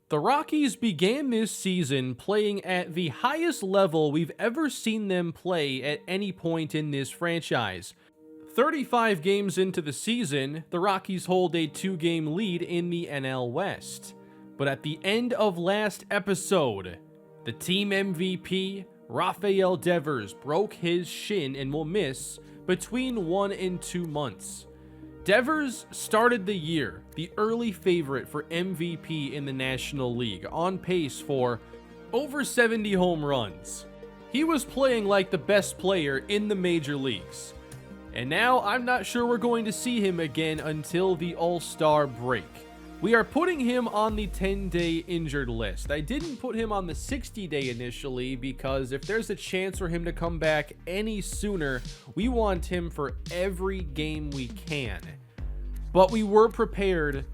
The Rockies began this season playing at the highest level we've ever seen them play at any point in this franchise. 35 games into the season, the Rockies hold a 2-game lead in the NL West. But at the end of last episode, the team MVP, Rafael Devers, broke his shin and will miss between 1 and 2 months. Devers started the year the early favorite for MVP in the National League, on pace for over 70 home runs. He was playing like the best player in the major leagues. And now I'm not sure we're going to see him again until the All-Star break. We are putting him on the 10-day injured list. I didn't put him on the 60-day initially because if there's a chance for him to come back any sooner, we want him for every game we can. But we were prepared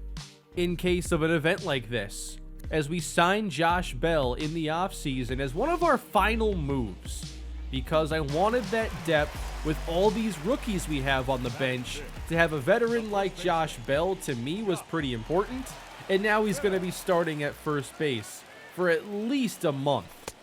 in case of an event like this, as we signed Josh Bell in the offseason as one of our final moves, because I wanted that depth with all these rookies we have on the bench. To have a veteran like Josh Bell, to me, was pretty important, and now he's going to be starting at first base for at least a month.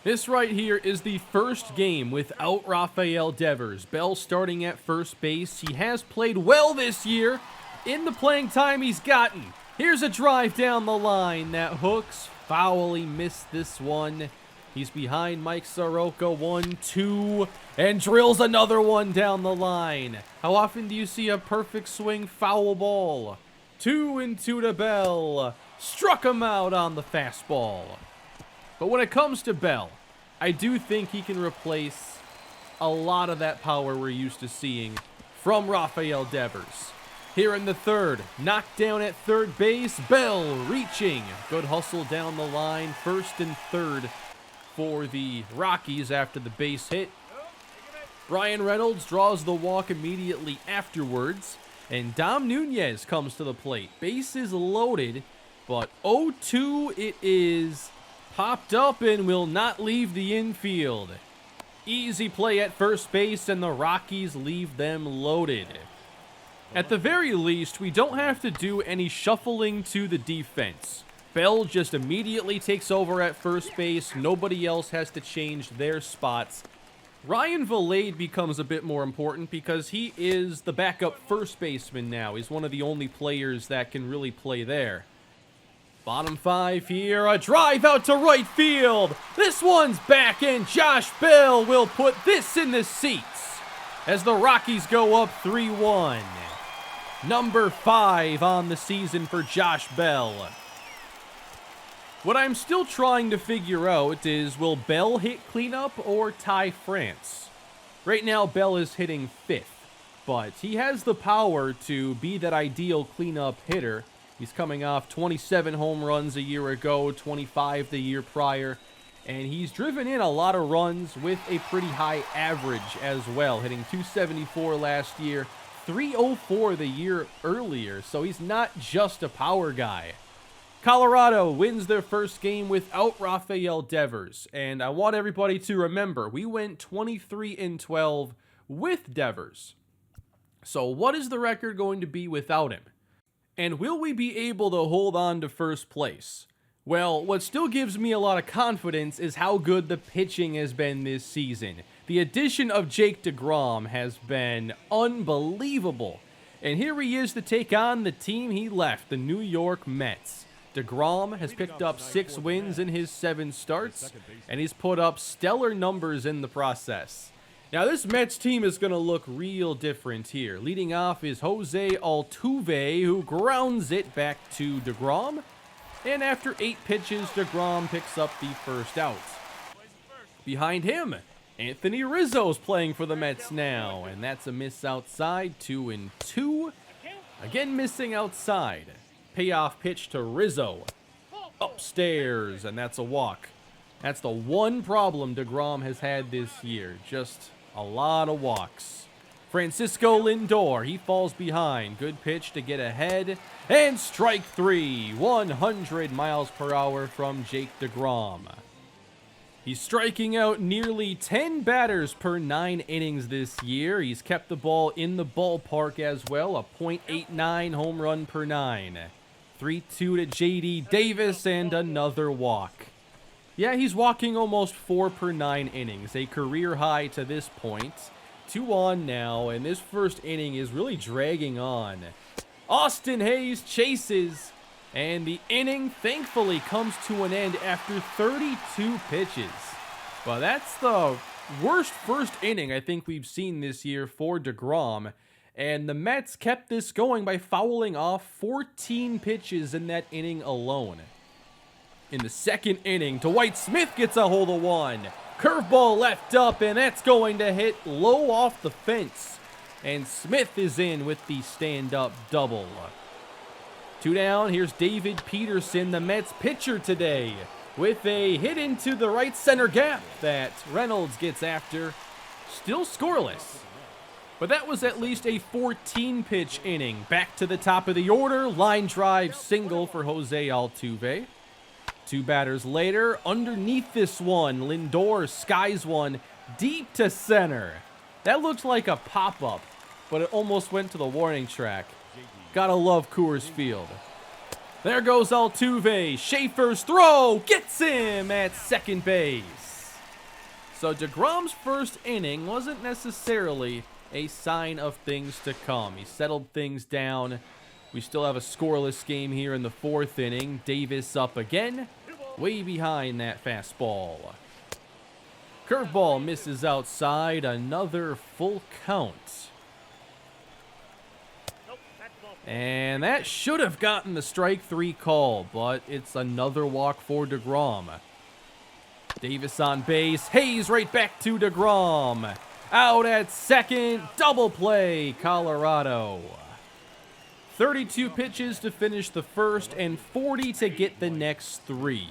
This right here is the first game without Rafael Devers. Bell starting at first base. He has played well this year in the playing time he's gotten. Here's a drive down the line that hooks. Foully missed this one. He's behind Mike Soroka, 1-2, and drills another one down the line. How often do you see a perfect swing foul ball? 2-2 to Bell. Struck him out on the fastball. But when it comes to Bell, I do think he can replace a lot of that power we're used to seeing from Rafael Devers. Here in the third, knocked down at third base, Bell reaching. Good hustle down the line, first and third for the Rockies after the base hit. Brian Reynolds draws the walk immediately afterwards, and Dom Nunez comes to the plate. Bases loaded, but 0-2 it is. Popped up and will not leave the infield. Easy play at first base, and the Rockies leave them loaded. At the very least, we don't have to do any shuffling to the defense. Bell just immediately takes over at first base. Nobody else has to change their spots. Ryan Valade becomes a bit more important because he is the backup first baseman now. He's one of the only players that can really play there. Bottom 5 here, a drive out to right field. This one's back, and Josh Bell will put this in the seats as the Rockies go up 3-1. Number 5 on the season for Josh Bell. What I'm still trying to figure out is, will Bell hit cleanup or Ty France? Right now, Bell is hitting 5th, but he has the power to be that ideal cleanup hitter. He's coming off 27 home runs a year ago, 25 the year prior, and he's driven in a lot of runs with a pretty high average as well, hitting 274 last year, 304 the year earlier, so he's not just a power guy. Colorado wins their first game without Rafael Devers, and I want everybody to remember, we went 23-12 with Devers. So what is the record going to be without him? And will we be able to hold on to first place? Well, what still gives me a lot of confidence is how good the pitching has been this season. The addition of Jake DeGrom has been unbelievable. And here he is to take on the team he left, the New York Mets. DeGrom has picked up 6 wins in his 7 starts, and he's put up stellar numbers in the process. Now, this Mets team is going to look real different here. Leading off is Jose Altuve, who grounds it back to DeGrom. And after 8 pitches, DeGrom picks up the first out. Behind him, Anthony Rizzo's playing for the Mets now, and that's a miss outside, 2-2. Again, missing outside. Payoff pitch to Rizzo. Upstairs, and that's a walk. That's the one problem DeGrom has had this year. Just a lot of walks. Francisco Lindor, he falls behind. Good pitch to get ahead. And strike 3. 100 miles per hour from Jake DeGrom. He's striking out nearly 10 batters per 9 innings this year. He's kept the ball in the ballpark as well. A .89 home run per 9. 3-2 to J.D. Davis and another walk. Yeah, he's walking almost 4 per 9 innings, a career high to this point. 2 on now, and this first inning is really dragging on. Austin Hayes chases, and the inning thankfully comes to an end after 32 pitches. Well, that's the worst first inning I think we've seen this year for DeGrom. And the Mets kept this going by fouling off 14 pitches in that inning alone. In the second inning, Dwight Smith gets a hold of one. Curveball left up, and that's going to hit low off the fence. And Smith is in with the stand-up double. 2 down, here's David Peterson, the Mets pitcher today, with a hit into the right center gap that Reynolds gets after. Still scoreless. But that was at least a 14-pitch inning. Back to the top of the order. Line drive single for Jose Altuve. 2 batters later, underneath this one, Lindor skies one deep to center. That looked like a pop-up, but it almost went to the warning track. Gotta love Coors Field. There goes Altuve. Schaefer's throw gets him at second base. So DeGrom's first inning wasn't necessarily a sign of things to come. He settled things down. We still have a scoreless game here in the 4th inning. Davis up again, way behind that fastball. Curveball misses outside, another full count. And that should have gotten the strike 3 call, but it's another walk for DeGrom. Davis on base, Hayes right back to DeGrom. Out at second, double play, Colorado. 32 pitches to finish the first and 40 to get the next 3.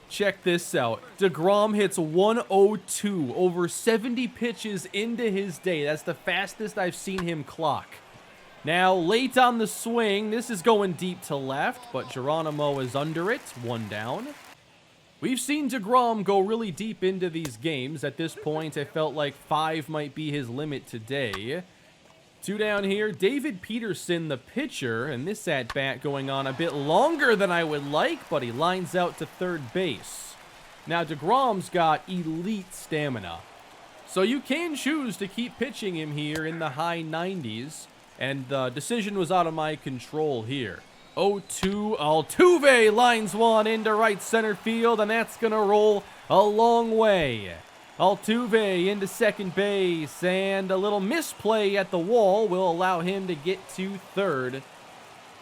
Check this out. DeGrom hits 102 over 70 pitches into his day. That's the fastest I've seen him clock. Now, late on the swing, this is going deep to left, but Geronimo is under it, 1 down. We've seen DeGrom go really deep into these games. At this point, I felt like 5 might be his limit today. 2 down here, David Peterson, the pitcher, and this at-bat going on a bit longer than I would like, but he lines out to third base. Now, DeGrom's got elite stamina, so you can choose to keep pitching him here in the high 90s, and the decision was out of my control here. 0-2, Altuve lines one into right center field, and that's going to roll a long way. Altuve into second base, and a little misplay at the wall will allow him to get to third.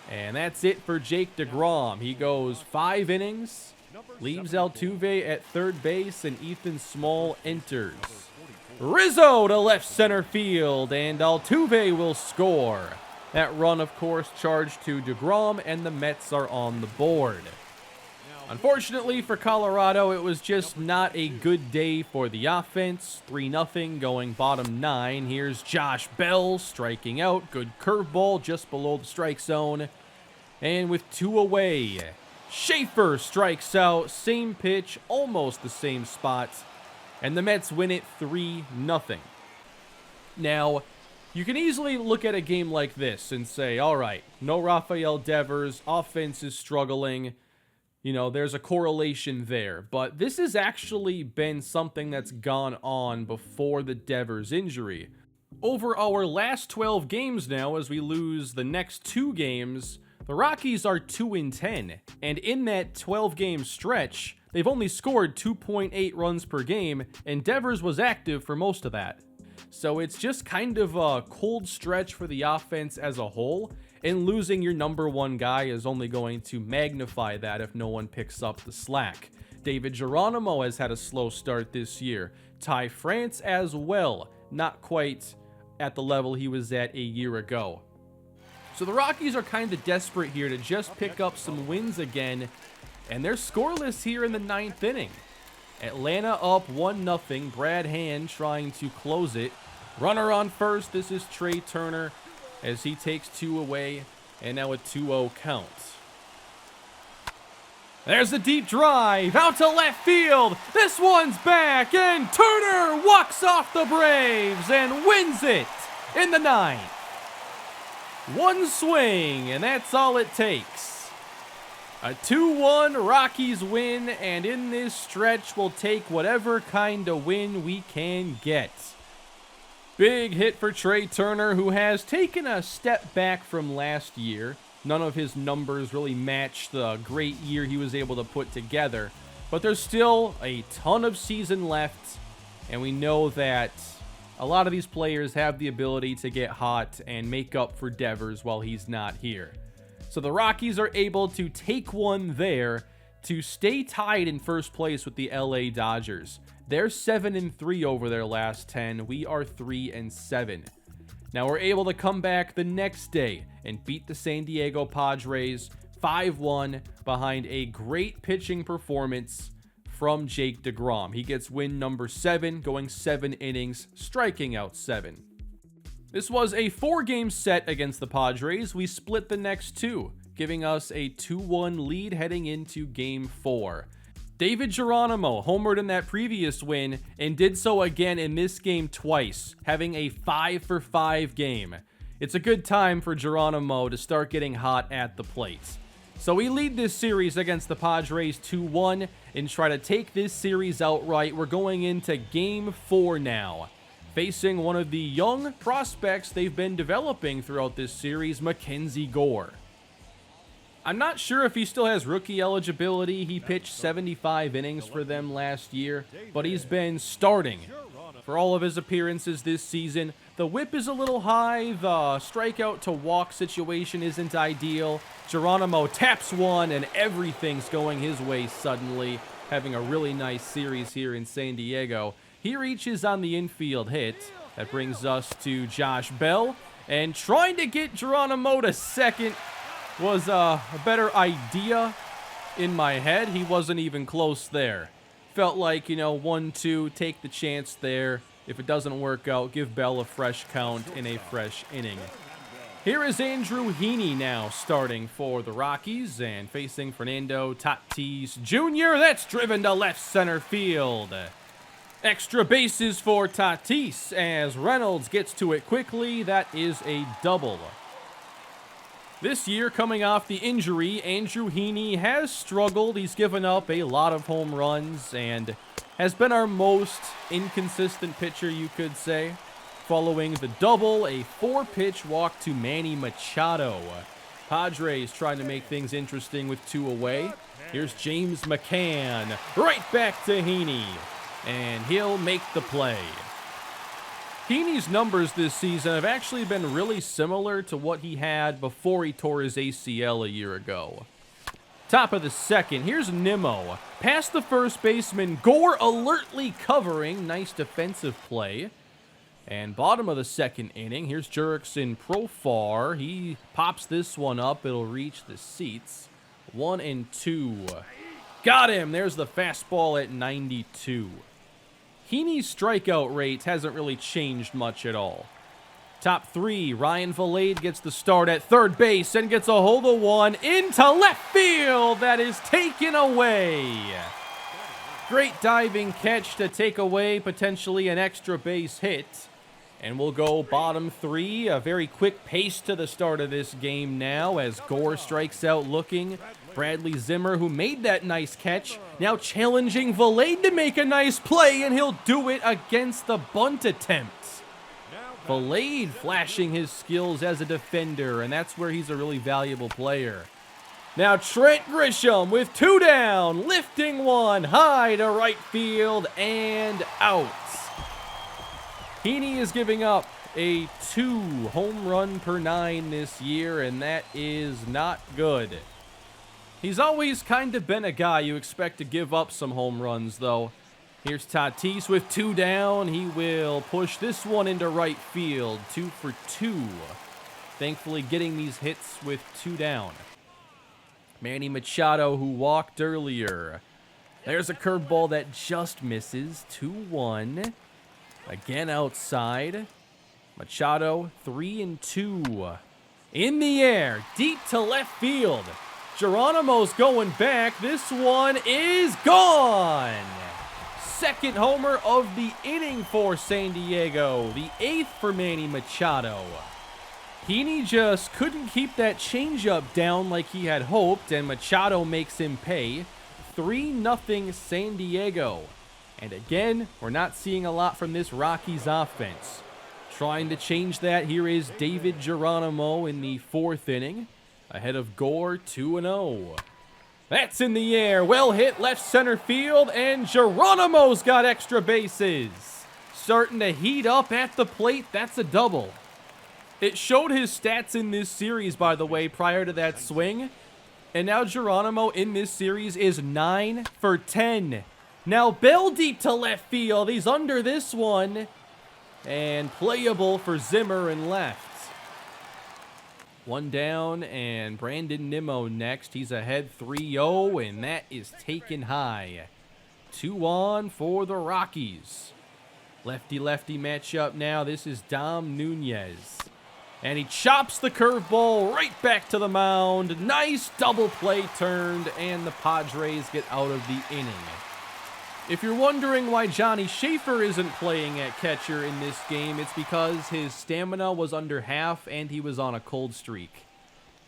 And that's it for Jake DeGrom. He goes 5 innings, leaves Altuve at third base, and Ethan Small enters. Rizzo to left center field, and Altuve will score. That run, of course, charged to DeGrom, and the Mets are on the board. Unfortunately for Colorado, it was just not a good day for the offense. 3-0 going bottom 9. Here's Josh Bell striking out. Good curveball just below the strike zone. And with 2 away, Schaefer strikes out. Same pitch, almost the same spot. And the Mets win it 3-0. Now, you can easily look at a game like this and say, all right, no Rafael Devers, offense is struggling. You know, there's a correlation there. But this has actually been something that's gone on before the Devers injury. Over our last 12 games now, as we lose the next 2 games, the Rockies are 2-10. And in that 12-game stretch, they've only scored 2.8 runs per game, and Devers was active for most of that. So it's just kind of a cold stretch for the offense as a whole, and losing your number 1 guy is only going to magnify that if no one picks up the slack. David Geronimo has had a slow start this year. Ty France as well, not quite at the level he was at a year ago. So the Rockies are kind of desperate here to just pick up some wins again, and they're scoreless here in the 9th inning. Atlanta up 1-0. Brad Hand trying to close it. Runner on first. This is Trey Turner as he takes 2 away, and now a 2-0 count. There's a deep drive out to left field. This one's back, and Turner walks off the Braves and wins it in the 9th. 1 swing, and that's all it takes. A 2-1 Rockies win, and in this stretch, we'll take whatever kind of win we can get. Big hit for Trey Turner, who has taken a step back from last year. None of his numbers really match the great year he was able to put together. But there's still a ton of season left, and we know that a lot of these players have the ability to get hot and make up for Devers while he's not here. So the Rockies are able to take one there to stay tied in first place with the LA Dodgers. They're 7-3 over their last 10. We are 3-7. Now we're able to come back the next day and beat the San Diego Padres 5-1 behind a great pitching performance from Jake DeGrom. He gets win number 7, going 7 innings, striking out 7. This was a 4-game set against the Padres. We split the next 2, giving us a 2-1 lead heading into Game 4. David Geronimo homered in that previous win and did so again in this game twice, having a 5-for-5 game. It's a good time for Geronimo to start getting hot at the plate. So we lead this series against the Padres 2-1 and try to take this series outright. We're going into Game 4 now, facing one of the young prospects they've been developing throughout this series, Mackenzie Gore. I'm not sure if he still has rookie eligibility. He pitched 75 innings for them last year, but he's been starting for all of his appearances this season. The whip is a little high. The strikeout to walk situation isn't ideal. Geronimo taps one, and everything's going his way suddenly, having a really nice series here in San Diego. He reaches on the infield hit. That brings us to Josh Bell, and trying to get Geronimo to second was a better idea in my head. He wasn't even close there. Felt like, 1-2, take the chance there. If it doesn't work out, give Bell a fresh count in a fresh inning. Here is Andrew Heaney now starting for the Rockies and facing Fernando Tatis Jr. That's driven to left center field. Extra bases for Tatis as Reynolds gets to it quickly. That is a double. This year, coming off the injury, Andrew Heaney has struggled. He's given up a lot of home runs and has been our most inconsistent pitcher, you could say. Following the double, a 4-pitch walk to Manny Machado. Padres trying to make things interesting with 2 away. Here's James McCann, right back to Heaney, and he'll make the play. Heaney's numbers this season have actually been really similar to what he had before he tore his ACL a year ago. Top of the second, here's Nimmo. Past the first baseman, Gore alertly covering. Nice defensive play. And bottom of the second inning, here's Jurickson Profar. He pops this one up. It'll reach the seats. 1-2. Got him. There's the fastball at 92. Heaney's strikeout rate hasn't really changed much at all. Top 3, Ryan Valade gets the start at third base and gets a hold of one into left field. That is taken away. Great diving catch to take away potentially an extra base hit. And we'll go bottom 3. A very quick pace to the start of this game now as Gore strikes out looking. Bradley Zimmer, who made that nice catch, now challenging Valade to make a nice play, and he'll do it against the bunt attempt. Valade flashing his skills as a defender, and that's where he's a really valuable player. Now Trent Grisham with 2 down, lifting one high to right field and out. Heaney is giving up a 2 home run per 9 this year, and that is not good. He's always kind of been a guy you expect to give up some home runs, though. Here's Tatis with 2 down. He will push this one into right field. 2 for 2. Thankfully getting these hits with 2 down. Manny Machado, who walked earlier. There's a curveball that just misses. 2-1. Again outside. Machado, 3-2. In the air, deep to left field. Geronimo's going back. This one is gone. Second homer of the inning for San Diego. The 8th for Manny Machado. Heaney just couldn't keep that changeup down like he had hoped, and Machado makes him pay. 3-0 San Diego. And again, we're not seeing a lot from this Rockies offense. Trying to change that, here is David Geronimo in the 4th inning. Ahead of Gore, 2-0. That's in the air, well hit left center field, and Geronimo's got extra bases. Starting to heat up at the plate, that's a double. It showed his stats in this series, by the way, prior to that swing. And now Geronimo in this series is 9 for 10. Now Bell deep to left field, he's under this one. And playable for Zimmer in left. 1 down, and Brandon Nimmo next. He's ahead 3-0, and that is taken high. 2 on for the Rockies. Lefty-lefty matchup now. This is Dom Nunez. And he chops the curveball right back to the mound. Nice double play turned, and the Padres get out of the inning. If you're wondering why Johnny Schaefer isn't playing at catcher in this game, it's because his stamina was under half and he was on a cold streak.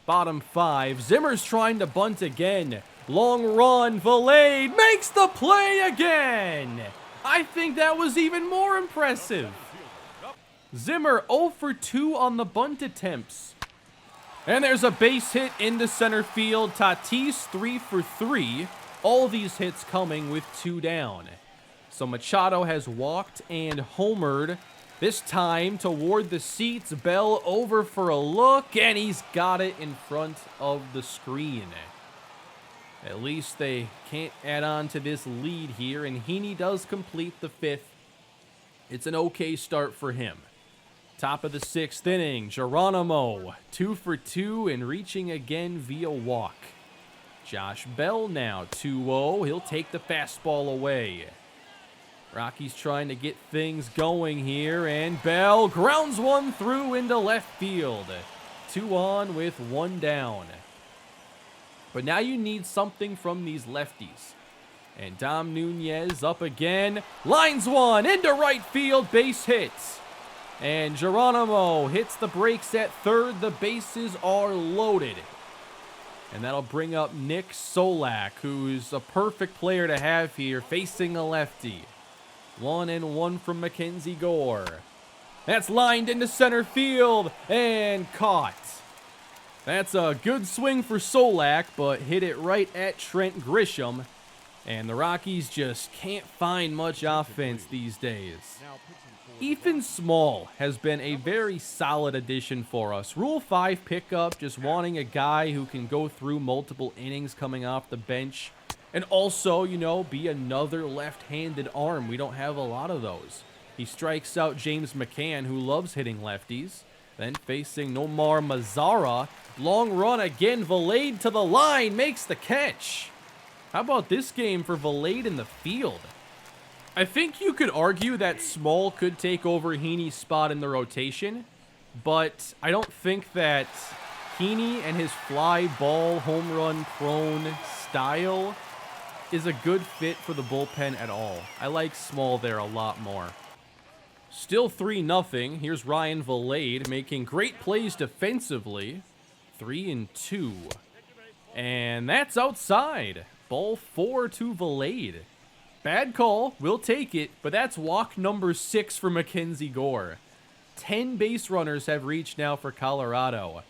Bottom 5, Zimmer's trying to bunt again. Long run, Valade makes the play again! I think that was even more impressive. Zimmer 0 for 2 on the bunt attempts. And there's a base hit into center field. Tatis 3 for 3. All these hits coming with 2 down. So Machado has walked and homered. This time toward the seats. Bell over for a look, and he's got it in front of the screen. At least they can't add on to this lead here, and Heaney does complete the 5th. It's an okay start for him. Top of the 6th inning, Geronimo 2 for 2 and reaching again via walk. Josh Bell now 2-0. He'll take the fastball away. Rockies trying to get things going here, and Bell grounds one through into left field. 2 on with 1 down. But now you need something from these lefties. And Dom Nunez up again. Lines one into right field, base hit. And Geronimo hits the brakes at third. The bases are loaded. And that'll bring up Nick Solak, who's a perfect player to have here, facing a lefty. 1-1 from Mackenzie Gore. That's lined into center field and caught. That's a good swing for Solak, but hit it right at Trent Grisham. And the Rockies just can't find much offense these days. Ethan Small has been a very solid addition for us. Rule 5 pickup, just wanting a guy who can go through multiple innings coming off the bench. And also, you know, be another left-handed arm. We don't have a lot of those. He strikes out James McCann, who loves hitting lefties. Then facing Nomar Mazara. Long run again. Valade to the line. Makes the catch. How about this game for Valade in the field? I think you could argue that Small could take over Heaney's spot in the rotation. But I don't think that Heaney and his fly ball, home run prone style is a good fit for the bullpen at all. I like Small there a lot more. Still 3-0. Here's Ryan Valade making great plays defensively. 3-2. And that's outside. Ball 4 to Valade. Bad call. We'll take it. But that's walk number 6 for Mackenzie Gore. 10 base runners have reached now for Colorado.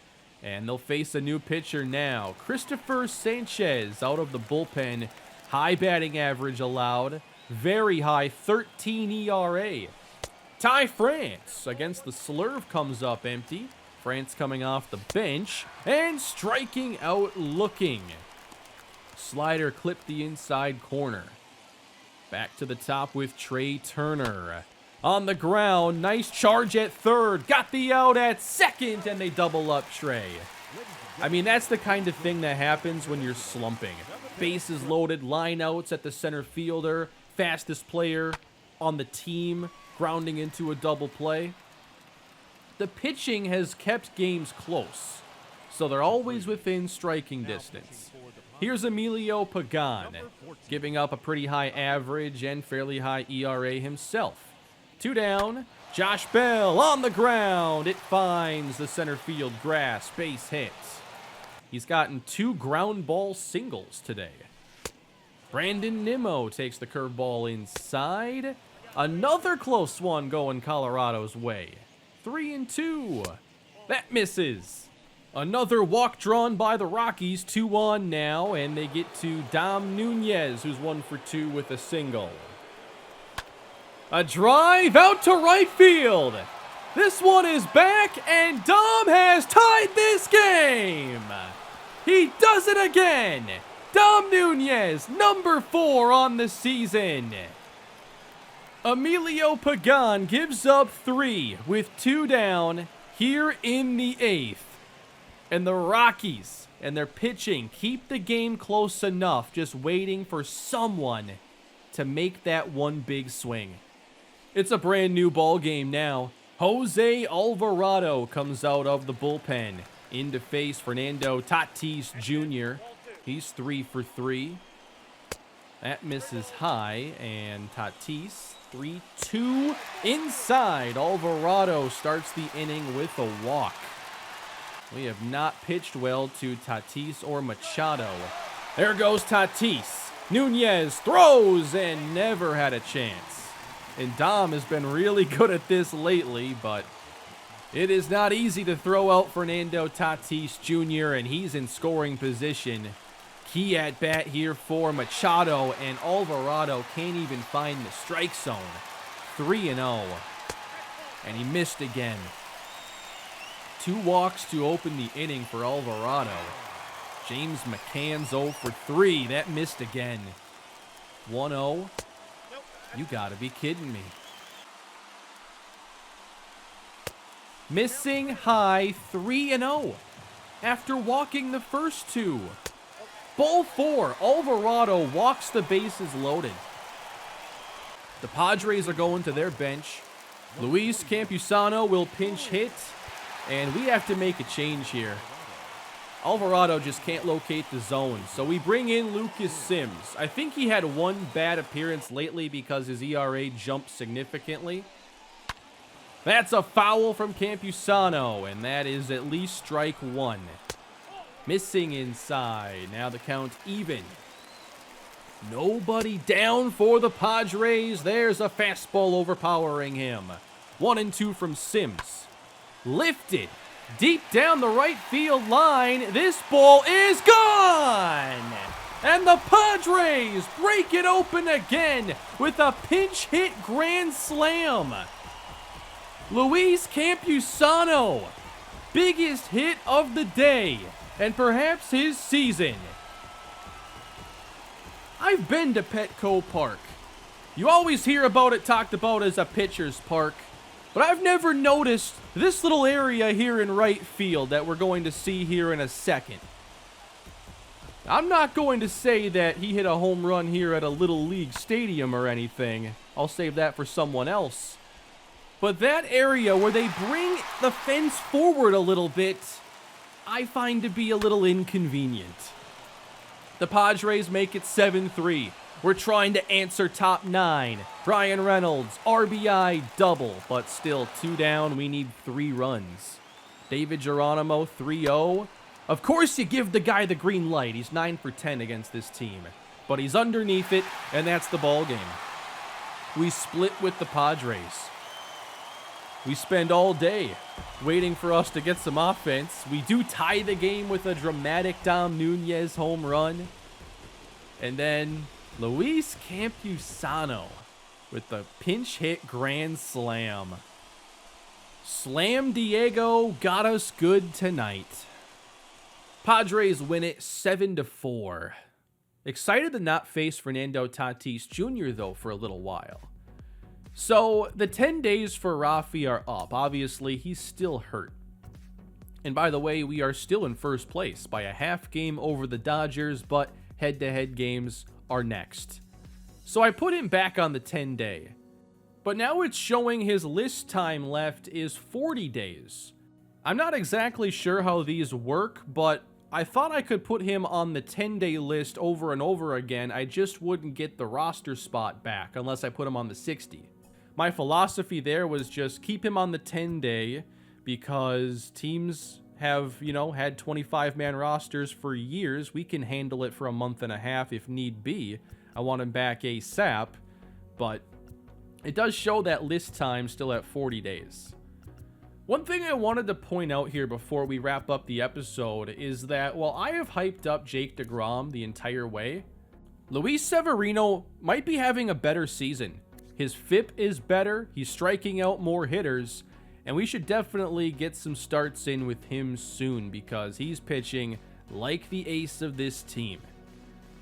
And they'll face a new pitcher now. Christopher Sanchez out of the bullpen. High batting average allowed. Very high 13 ERA. Ty France against the Slurve comes up empty. France coming off the bench and striking out looking. Slider clipped the inside corner. Back to the top with Trey Turner. On the ground, nice charge at third. Got the out at second, and they double up Trey. I mean, that's the kind of thing that happens when you're slumping. Bases loaded, line outs at the center fielder, fastest player on the team, grounding into a double play. The pitching has kept games close, so they're always within striking distance. Here's Emilio Pagan, giving up a pretty high average and fairly high ERA himself. 2 down, Josh Bell on the ground. It finds the center field grass. Base hit. He's gotten 2 ground ball singles today. Brandon Nimmo takes the curveball inside. Another close one going Colorado's way. 3-2. That misses. Another walk drawn by the Rockies. 2-1 now, and they get to Dom Nunez, who's 1 for 2 with a single. A drive out to right field. This one is back, and Dom has tied this game. He does it again. Dom Nunez, number 4 on the season. Emilio Pagan gives up 3 with 2 down here in the 8th. And the Rockies and their pitching keep the game close enough, just waiting for someone to make that one big swing. It's a brand new ball game now. Jose Alvarado comes out of the bullpen in to face Fernando Tatis Jr. He's 3 for 3. That misses high, and Tatis 3-2 inside. Alvarado starts the inning with a walk. We have not pitched well to Tatis or Machado. There goes Tatis. Nunez throws and never had a chance. And Dom has been really good at this lately, but it is not easy to throw out Fernando Tatis Jr., and he's in scoring position. Key at bat here for Machado, and Alvarado can't even find the strike zone. 3-0. And he missed again. 2 walks to open the inning for Alvarado. James McCann's 0 for 3. That missed again. 1-0. You gotta be kidding me. Missing high, 3-0. After walking the first 2. Ball 4, Alvarado walks the bases loaded. The Padres are going to their bench. Luis Campusano will pinch hit, and we have to make a change here. Alvarado just can't locate the zone, so we bring in Lucas Sims. I think he had 1 bad appearance lately because his ERA jumped significantly. That's a foul from Campusano, and that is at least strike 1. Missing inside. Now the count even. Nobody down for the Padres. There's a fastball overpowering him. 1-2 from Sims. Lifted. Deep down the right field line. This ball is gone. And the Padres break it open again with a pinch hit grand slam. Luis Campusano. Biggest hit of the day. And perhaps his season. I've been to Petco Park. You always hear about it talked about as a pitcher's park. But I've never noticed this little area here in right field that we're going to see here in a second. I'm not going to say that he hit a home run here at a Little League stadium or anything. I'll save that for someone else. But that area where they bring the fence forward a little bit, I find to be a little inconvenient. The Padres make it 7-3. We're trying to answer top 9. Brian Reynolds, RBI double, but still 2 down. We need 3 runs. David Geronimo, 3-0. Of course you give the guy the green light. He's 9 for 10 against this team. But he's underneath it, and that's the ball game. We split with the Padres. We spend all day waiting for us to get some offense. We do tie the game with a dramatic Dom Nunez home run. And then Luis Campusano with the pinch hit grand slam. Slam Diego got us good tonight. Padres win it 7-4. Excited to not face Fernando Tatis Jr. though for a little while. So the 10 days for Rafi are up. Obviously, he's still hurt. And by the way, we are still in first place by a half game over the Dodgers, but head-to-head games are next. So I put him back on the 10-day. But now it's showing his list time left is 40 days. I'm not exactly sure how these work, but I thought I could put him on the 10-day list over and over again. I just wouldn't get the roster spot back unless I put him on the 60. My philosophy there was just keep him on the 10-day because teams have, had 25-man rosters for years. We can handle it for a month and a half if need be. I want him back ASAP, but it does show that list time still at 40 days. One thing I wanted to point out here before we wrap up the episode is that while I have hyped up Jake DeGrom the entire way, Luis Severino might be having a better season. His FIP is better, he's striking out more hitters, and we should definitely get some starts in with him soon because he's pitching like the ace of this team.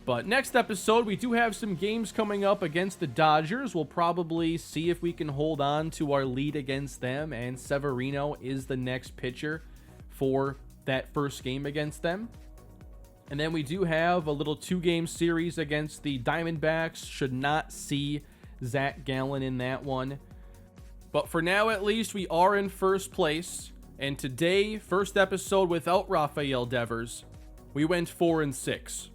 But next episode, we do have some games coming up against the Dodgers. We'll probably see if we can hold on to our lead against them, and Severino is the next pitcher for that first game against them. And then we do have a little 2-game series against the Diamondbacks. Should not see Zach Gallen in that one. But for now, at least, we are in first place. And today, first episode without Rafael Devers, we went 4-6.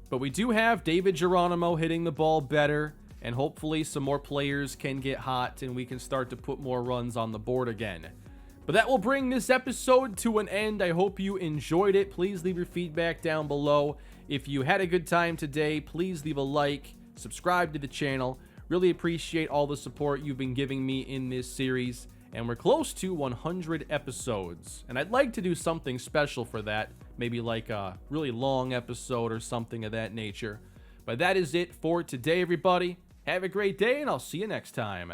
But we do have David Geronimo hitting the ball better, and hopefully some more players can get hot and we can start to put more runs on the board again. But that will bring this episode to an end. I hope you enjoyed it. Please leave your feedback down below. If you had a good time today, please leave a like, subscribe to the channel. Really appreciate all the support you've been giving me in this series. And we're close to 100 episodes. And I'd like to do something special for that. Maybe like a really long episode or something of that nature. But that is it for today, everybody. Have a great day, and I'll see you next time.